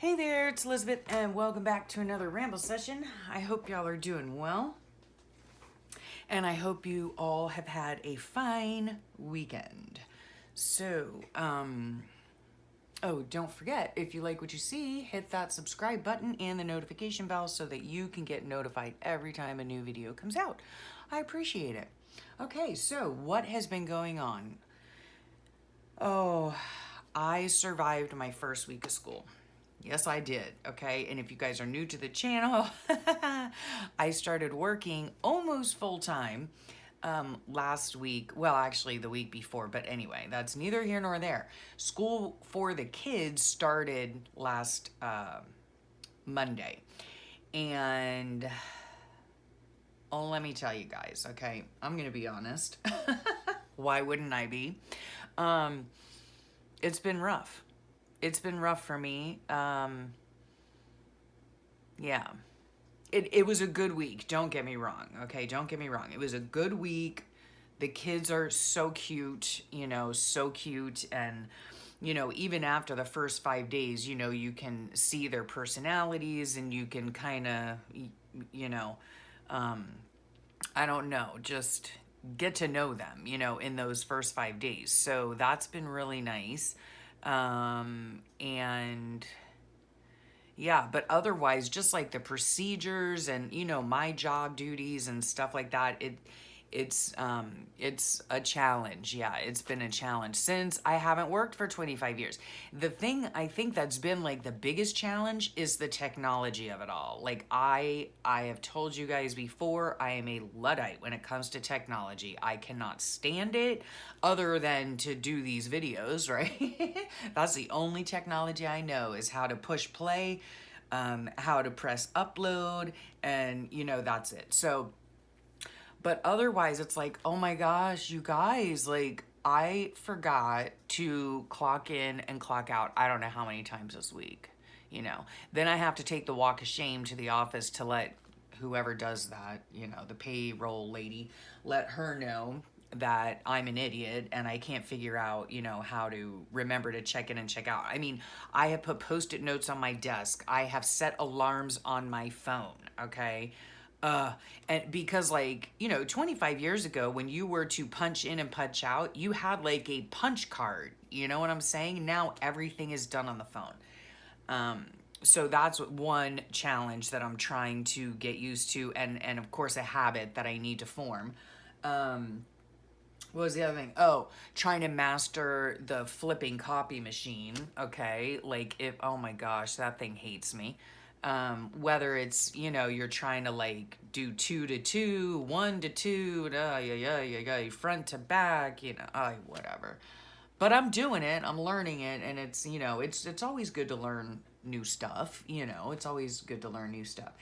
Hey there, it's Elizabeth, and welcome back to another Ramble session. I hope y'all are doing well, and I hope you all have had a fine weekend. So, oh, don't forget, if you like what you see, hit that subscribe button and the notification bell so that you can get notified every time a new video comes out. I appreciate it. Okay, so what has been going on? Oh, I survived my first week of school. Yes, I did. Okay. And if you guys are new to the channel, I started working almost full time last week. Well, actually, the week before. But anyway, that's neither here nor there. School for the kids started last Monday. And oh, let me tell you guys, okay? I'm going to be honest. Why wouldn't I be? It's been rough. It's been rough for me. Yeah. It was a good week. Don't get me wrong. Okay. Don't get me wrong. It was a good week. The kids are so cute, so cute. And, even after the first 5 days, you can see their personalities and you can kind of, I don't know, just get to know them, in those first 5 days. So that's been really nice. And yeah, but otherwise, just like the procedures and, my job duties and stuff like that, it's a challenge. Yeah, it's been a challenge since I haven't worked for 25 years. The thing I think that's been like the biggest challenge is the technology of it all. Like I have told you guys before, I am a Luddite when it comes to technology. I cannot stand it other than to do these videos, right? That's the only technology I know is how to push play, how to press upload, and that's it. So but otherwise, it's like, oh my gosh, you guys, like, I forgot to clock in and clock out. I don't know how many times this week, Then I have to take the walk of shame to the office to let whoever does that, the payroll lady, let her know that I'm an idiot and I can't figure out, how to remember to check in and check out. I mean, I have put Post-it notes on my desk. I have set alarms on my phone, okay? And because 25 years ago when you were to punch in and punch out, you had like a punch card, you know what I'm saying? Now everything is done on the phone. So that's one challenge that I'm trying to get used to and of course a habit that I need to form. What was the other thing? Oh, trying to master the flipping copy machine. Okay. Oh my gosh, that thing hates me. Whether it's, you're trying to like do 2 to 2, 1 to 2, front to back, whatever. But I'm doing it, I'm learning it, and it's always good to learn new stuff, it's always good to learn new stuff.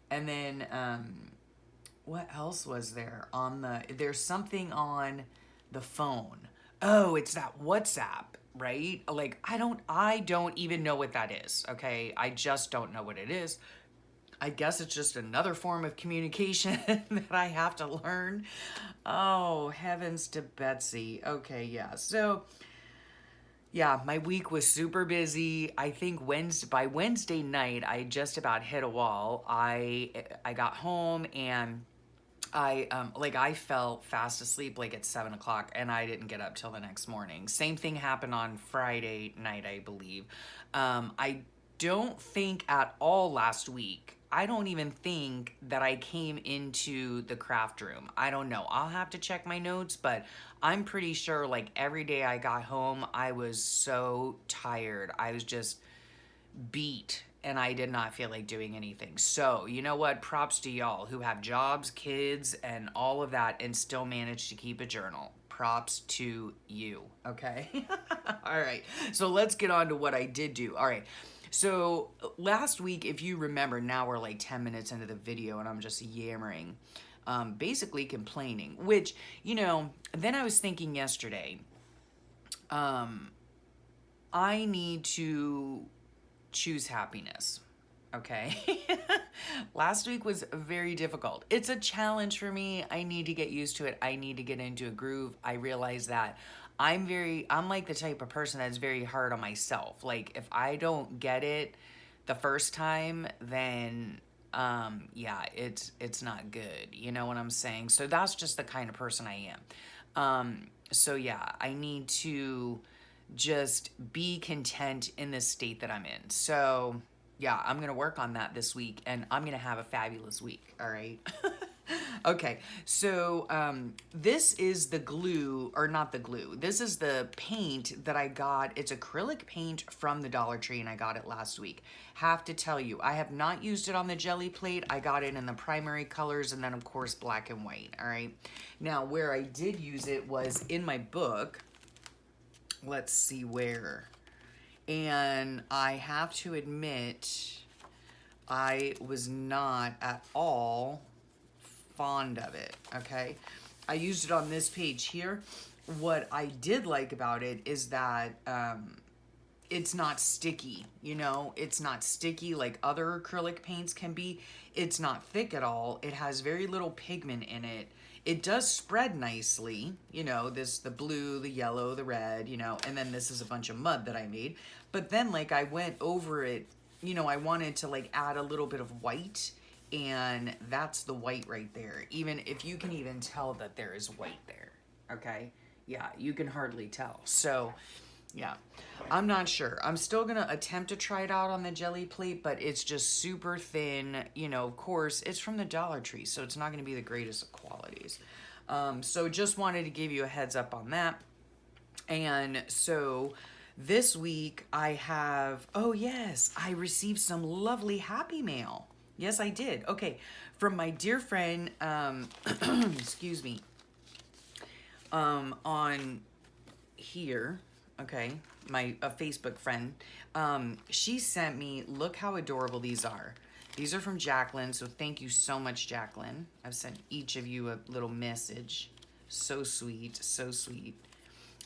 And then, what else was there there's something on the phone. Oh, it's that WhatsApp, right? Like I don't even know what that is, okay? I just don't know what it is. I guess it's just another form of communication that I have to learn. Oh, heavens to Betsy. Okay, yeah. So, yeah, my week was super busy. I think by Wednesday night, I just about hit a wall. I got home and I fell fast asleep like at 7 o'clock and I didn't get up till the next morning. Same thing happened on Friday night, I believe. I don't think at all last week. I don't even think that I came into the craft room. I don't know. I'll have to check my notes, but I'm pretty sure like every day I got home, I was so tired. I was just beat and I did not feel like doing anything. So, you know what? Props to y'all who have jobs, kids, and all of that and still manage to keep a journal. Props to you, okay? All right, so let's get on to what I did do. All right, so last week, if you remember, now we're like 10 minutes into the video and I'm just yammering, basically complaining, which, then I was thinking yesterday, I need to choose happiness. Okay. Last week was very difficult. It's a challenge for me. I need to get used to it. I need to get into a groove. I realize that I'm like the type of person that's very hard on myself. Like if I don't get it the first time, then yeah, it's not good. You know what I'm saying? So that's just the kind of person I am. So yeah, I need to just be content in the state that I'm in. So yeah, I'm gonna work on that this week, and I'm gonna have a fabulous week. All right. Okay, so this is the glue, or not the glue. This is the paint that I got. It's acrylic paint from the Dollar Tree, and I got it last week. Have to tell you, I have not used it on the jelly plate. I got it in the primary colors, and then of course black and white. All right. Now where I did use it was in my book. Let's see where. And I have to admit, I was not at all fond of it, okay? I used it on this page here. What I did like about it is that it's not sticky, you know? It's not sticky like other acrylic paints can be. It's not thick at all. It has very little pigment in it. It does spread nicely, you know, the blue, the yellow, the red, you know, and then this is a bunch of mud that I made. But then like I went over it, you know, I wanted to like add a little bit of white, and that's the white right there. Even if you can even tell that there is white there, okay? Yeah, you can hardly tell. So yeah, I'm not sure. I'm still gonna attempt to try it out on the jelly plate, but it's just super thin. You know, of course, it's from the Dollar Tree, so it's not gonna be the greatest of qualities. So just wanted to give you a heads up on that. And so this week I have, oh yes, I received some lovely happy mail. Yes, I did. Okay, from my dear friend, excuse me, on here, okay, a Facebook friend, she sent me, look how adorable these are. These are from Jacqueline, so thank you so much, Jacqueline. I've sent each of you a little message. So sweet, so sweet.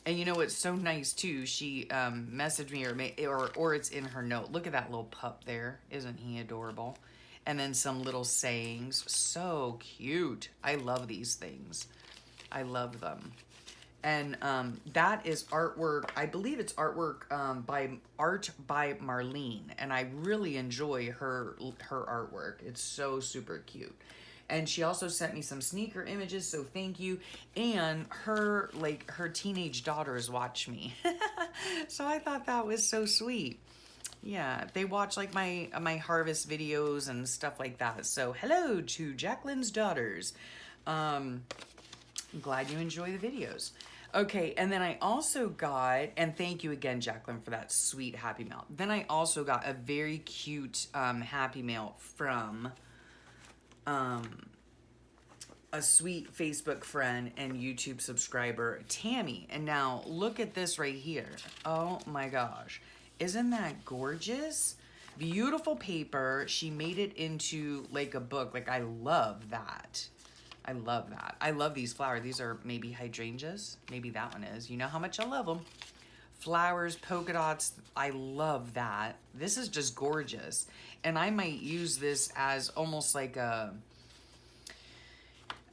And you know what's so nice too? She messaged me, or it's in her note. Look at that little pup there. Isn't he adorable? And then some little sayings. So cute. I love these things. I love them. And that is artwork. I believe it's artwork by Marlene, and I really enjoy her artwork. It's so super cute. And she also sent me some sneaker images, so thank you. And her teenage daughters watch me, so I thought that was so sweet. Yeah, they watch like my harvest videos and stuff like that. So hello to Jacqueline's daughters. I'm glad you enjoy the videos. Okay, and then I also got, and thank you again, Jacqueline, for that sweet happy mail. Then I also got a very cute happy mail from a sweet Facebook friend and YouTube subscriber, Tammy. And now look at this right here. Oh my gosh. Isn't that gorgeous? Beautiful paper. She made it into like a book. Like, I love that. I love that. I love these flowers. These are maybe hydrangeas. Maybe that one is. You know how much I love them. Flowers, polka dots. I love that. This is just gorgeous. And I might use this as almost like a,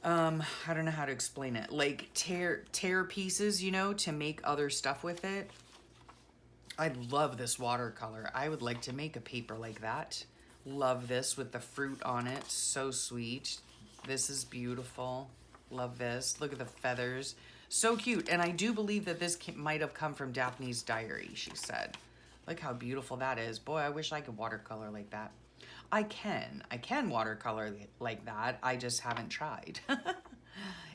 I don't know how to explain it. Like tear pieces, you know, to make other stuff with it. I love this watercolor. I would like to make a paper like that. Love this with the fruit on it. So sweet. This is beautiful. Love this. Look at the feathers. So cute. And I do believe that this might have come from Daphne's diary, she said. Look how beautiful that is. Boy, I wish I could watercolor like that. I can watercolor like that. I just haven't tried.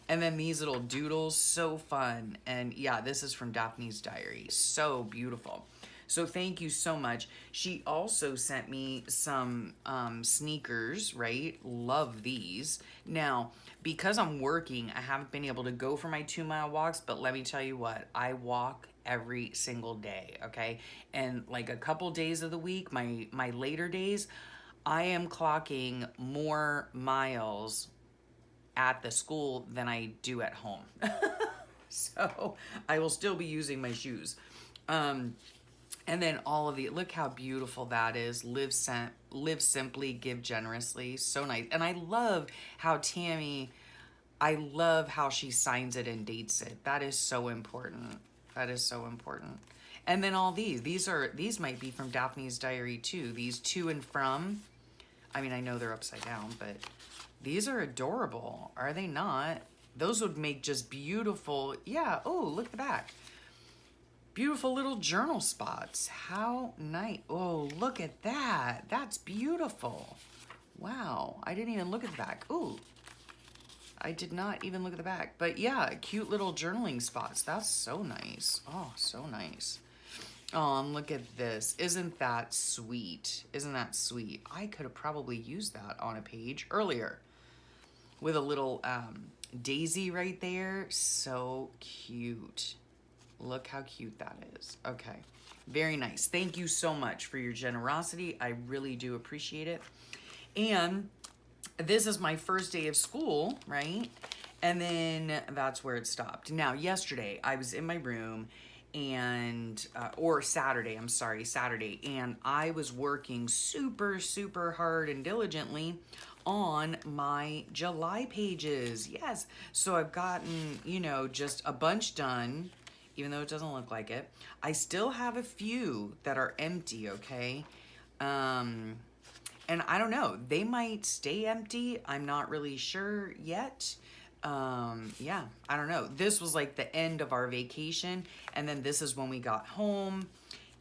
And then these little doodles, so fun. And yeah, this is from Daphne's diary. So beautiful. So thank you so much. She also sent me some sneakers, right? Love these. Now, because I'm working, I haven't been able to go for my 2-mile walks, but let me tell you what, I walk every single day, okay? And like a couple days of the week, my later days, I am clocking more miles at the school than I do at home. So I will still be using my shoes. And then all of the, look how beautiful that is. Live simply, give generously. So nice. And I love how Tammy, I love how she signs it and dates it. That is so important. That is so important. And then all these might be from Daphne's Diary too. These to and from. I mean, I know they're upside down, but these are adorable. Are they not? Those would make just beautiful. Yeah. Oh, look at the back. Beautiful little journal spots. How nice. Oh, look at that. That's beautiful. Wow. I didn't even look at the back. Ooh. I did not even look at the back. But yeah, cute little journaling spots. That's so nice. Oh, so nice. Oh, and look at this. Isn't that sweet? Isn't that sweet? I could have probably used that on a page earlier with a little daisy right there. So cute. Look how cute that is. Okay. Very nice. Thank you so much for your generosity. I really do appreciate it. And this is my first day of school, right? And then that's where it stopped. Now, yesterday I was in my room and, or Saturday, I'm sorry, Saturday. And I was working super, super hard and diligently on my July pages. Yes. So I've gotten, you know, just a bunch done, even though it doesn't look like it. I still have a few that are empty, okay? And I don't know, they might stay empty. I'm not really sure yet. Yeah, I don't know. This was like the end of our vacation. And then this is when we got home.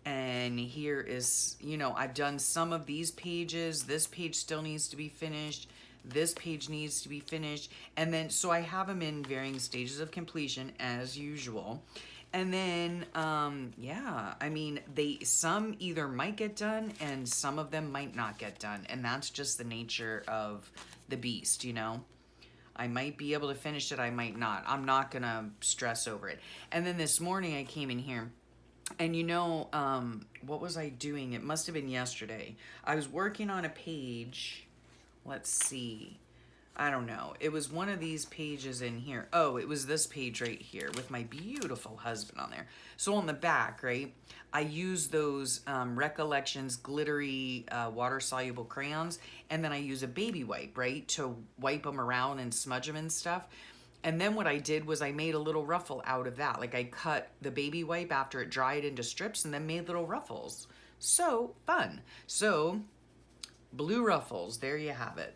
And here is, you know, I've done some of these pages. This page still needs to be finished. This page needs to be finished. And then, so I have them in varying stages of completion as usual. And then, yeah, I mean, some either might get done and some of them might not get done. And that's just the nature of the beast, you know? I might be able to finish it, I might not. I'm not gonna stress over it. And then this morning I came in here and you know, what was I doing? It must have been yesterday. I was working on a page. Let's see. I don't know. It was one of these pages in here. Oh, it was this page right here with my beautiful husband on there. So on the back, right, I use those Recollections glittery water-soluble crayons, and then I use a baby wipe, right, to wipe them around and smudge them and stuff. And then what I did was I made a little ruffle out of that. Like I cut the baby wipe after it dried into strips and then made little ruffles. So fun. So blue ruffles, there you have it.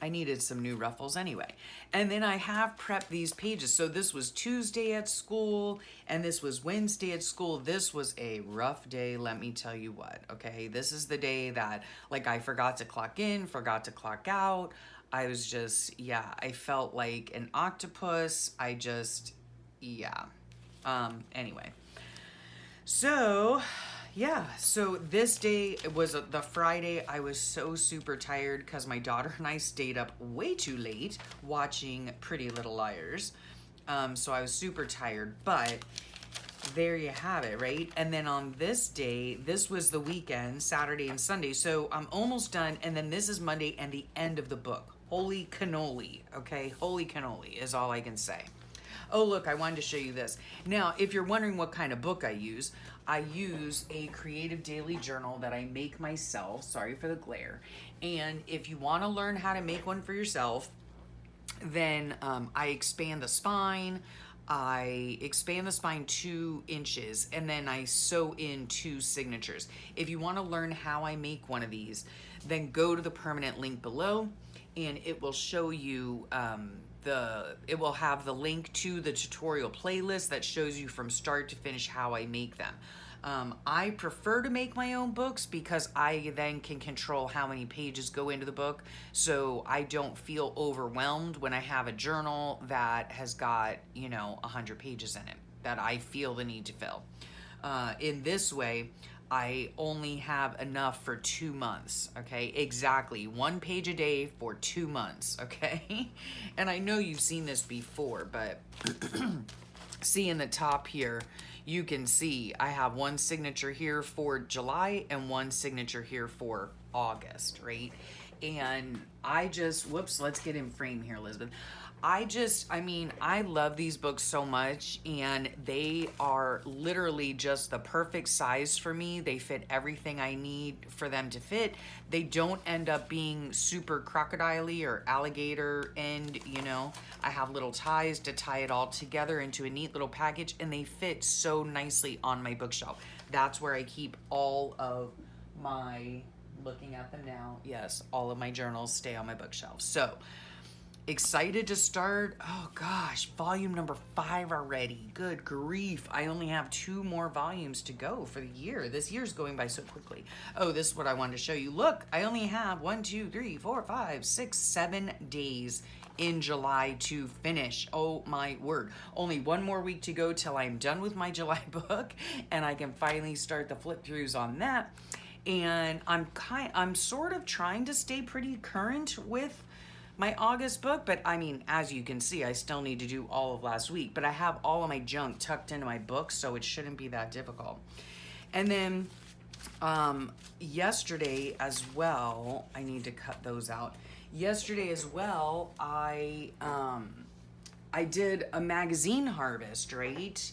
I needed some new ruffles anyway. And then I have prepped these pages. So this was Tuesday at school and this was Wednesday at school. This was a rough day, let me tell you what, okay? This is the day that like I forgot to clock in, forgot to clock out. I was just, yeah, I felt like an octopus. I just, yeah. Anyway. So, yeah, so this day, it was the Friday. I was so super tired because my daughter and I stayed up way too late watching Pretty Little Liars. So I was super tired, but there you have it, right? And then on this day, this was the weekend, Saturday and Sunday. So I'm almost done. And then this is Monday and the end of the book. Holy cannoli, okay? Holy cannoli is all I can say. Oh, look, I wanted to show you this. Now, if you're wondering what kind of book I use a creative daily journal that I make myself. Sorry for the glare. And if you want to learn how to make one for yourself, then I expand the spine. I expand the spine 2 inches and then I sew in 2 signatures. If you want to learn how I make one of these, then go to the permanent link below and it will show you it will have the link to the tutorial playlist that shows you from start to finish how I make them. I prefer to make my own books because I then can control how many pages go into the book, so I don't feel overwhelmed when I have a journal that has got, you know, 100 pages in it that I feel the need to fill. In this way, I only have enough for 2 months, okay? Exactly, 1 page a day for 2 months, okay? And I know you've seen this before, but see in the top here, you can see I have 1 signature here for July and 1 signature here for August, right? And I just, whoops, let's get in frame here, Elizabeth. I mean, I love these books so much, and they are literally just the perfect size for me. They fit everything I need for them to fit. They don't end up being super crocodile-y or alligator end, you know. I have little ties to tie it all together into a neat little package, and they fit so nicely on my bookshelf. That's where I keep all of my, looking at them now, yes, all of my journals stay on my bookshelf. So, excited to start. Oh gosh, volume number 5 already. Good grief. I only have 2 more volumes to go for the year. This year's going by so quickly. Oh, this is what I wanted to show you. Look, I only have 1, 2, 3, 4, 5, 6, 7 days in July to finish. Oh my word. Only 1 more week to go till I'm done with my July book, and I can finally start the flip throughs on that. And I'm sort of trying to stay pretty current with my August book, but I mean, as you can see, I still need to do all of last week, but I have all of my junk tucked into my book, so it shouldn't be that difficult. And then yesterday as well, I need to cut those out. Yesterday as well, I did a magazine harvest, right?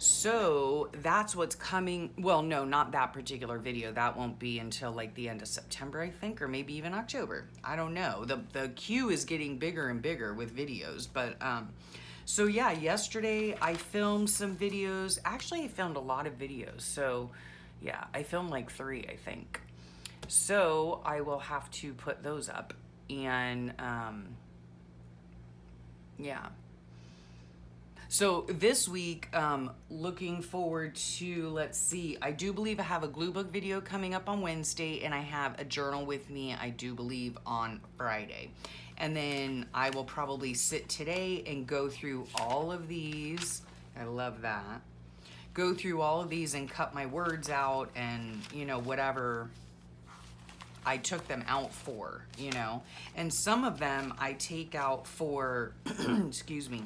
So that's what's coming. Well, no, not that particular video. That won't be until like the end of September, I think, or maybe even October. I don't know. The queue is getting bigger and bigger with videos. But so yeah, yesterday I filmed some videos. Actually, I filmed a lot of videos. So yeah, I filmed like 3, I think. So I will have to put those up. And yeah. So this week, looking forward to, let's see, I do believe I have a glue book video coming up on Wednesday, and I have a journal with me, I do believe, on Friday. And then I will probably sit today and go through all of these. I love that. Go through all of these and cut my words out and, you know, whatever I took them out for, you know. And some of them I take out for, excuse me,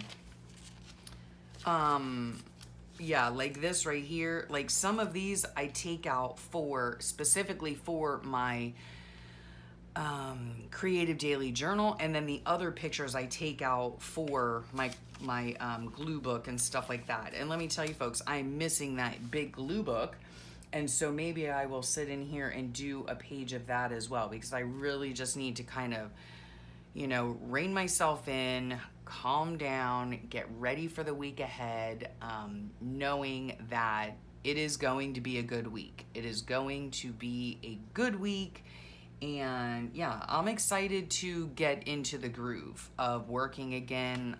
yeah, like this right here, like some of these I take out for specifically for my creative daily journal, and then the other pictures I take out for my glue book and stuff like that. And let me tell you folks, I'm missing that big glue book, and so maybe I will sit in here and do a page of that as well, because I really just need to kind of, you know, rein myself in, calm down, get ready for the week ahead, knowing that it is going to be a good week. It is going to be a good week. And yeah, I'm excited to get into the groove of working again.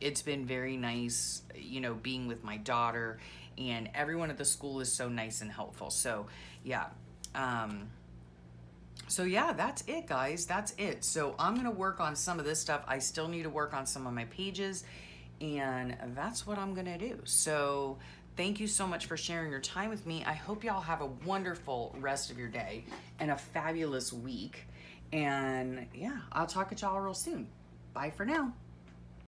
It's been very nice, you know, being with my daughter, and everyone at the school is so nice and helpful. So yeah. So yeah, that's it, guys. That's it. So I'm going to work on some of this stuff. I still need to work on some of my pages, and that's what I'm going to do. So thank you so much for sharing your time with me. I hope y'all have a wonderful rest of your day and a fabulous week. And yeah, I'll talk to y'all real soon. Bye for now.